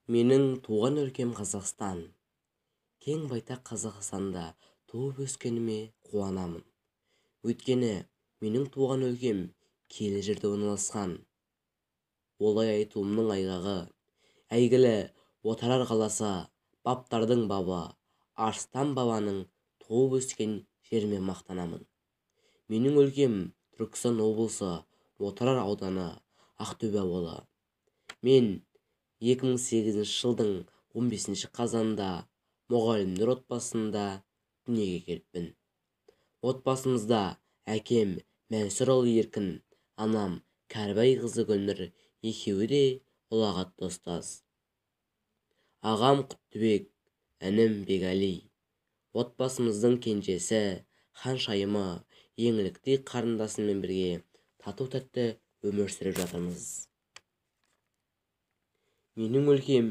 Менің туған өлкем Қазақстан. Кең байтақ Қазақстанда туып өскеніме қуанамын. Өйткені менің туған өлкем киелі жерде орналасқан. Олай айтуымның айғағы, әйгілі Отырар қаласы, баптардың бабы, Арыстан бабаның туып өскен жеріме мақтанамын. Менің өлкем Түркістан облысы, Отырар ауданы, Ақтөбе ауылы. Мен 2008 жылдың 15 қазанында мұғалімдер отбасында дүниеге келіппін. Отбасымызда әкем Мәнсұрұлы Еркін, анам Кәрібай қызы Гүлнұр екеуі де ұлағатты ұстаз. Ағам Құттыбек, інім Бекәли. Отбасымыздың кенжесі, ханшайымы, еңліктей қарындасыммен бірге тату-тәтті өмір сүріп жатырмыз. Менің өлкем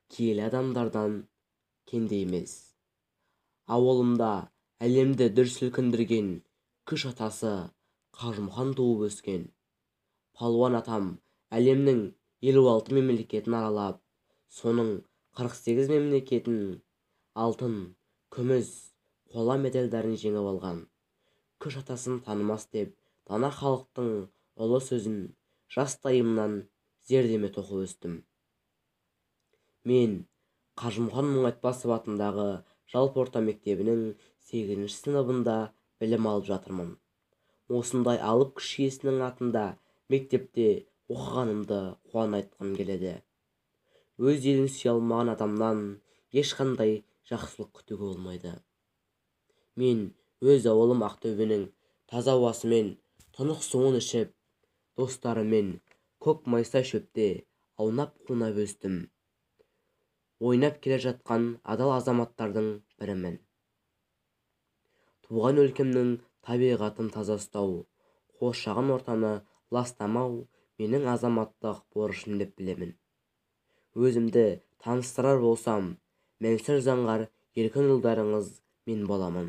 киелі адамдардан кенде емес. Ауылымда әлемді дүр сілкіндірген күш атасы Қажымұқан туып өскен. Палуан атам әлемнің 56 мемлекетін аралап, соның 48 мемлекетін алтын, күміс, қола медальдарын жеңіп алған. Күш атасын танымас деп, дана халықтың ұлы сөзін жастайымнан зердеме тоқып өстім. Мен Қажымұқан Мұңайтпасов атындағы жалпы орта мектебінің 8 сыныбында білім алып жатырмын. Осындай алып күш иесінің атында мектепте оқығанымды қуана айтқым келеді. Өз елін сүйе алмаған адамнан ешқандай жақсылық күтуге болмайды. Мен өз ауылым Ақтөбенің таза ауасымен тұнық суын ішіп, достарымен көк майса шөпте аунап-қунап өстім. Ойнап келе жатқан адал азаматтардың бірімін. Туған өлкемнің табиғатын таза ұстау, қоршаған ортаны ластамау менің азаматтық борышым деп білемін. Өзімді таныстырар болсам, Мәнсүр Заңғар Еркін ұлдарыңыз мен боламын.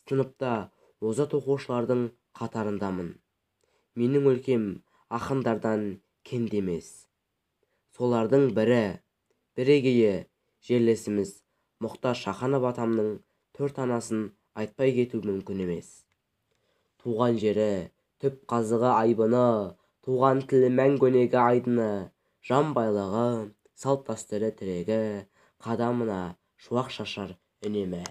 Сыныпта озат оқушылардың қатарындамын. Менің өлкем ақындардан кенде емес. Солардың бірегейі жерлесіміз Мұхтар Шаханов атамның 4 анасын айтпай кету мүмкін емес. Туған жері түп қазығы айбыны, туған тілі мәңгі өнеге айдыны, жан байлығы, салт дәстүрі тірегі, қадамына шуақ шашар үнемі.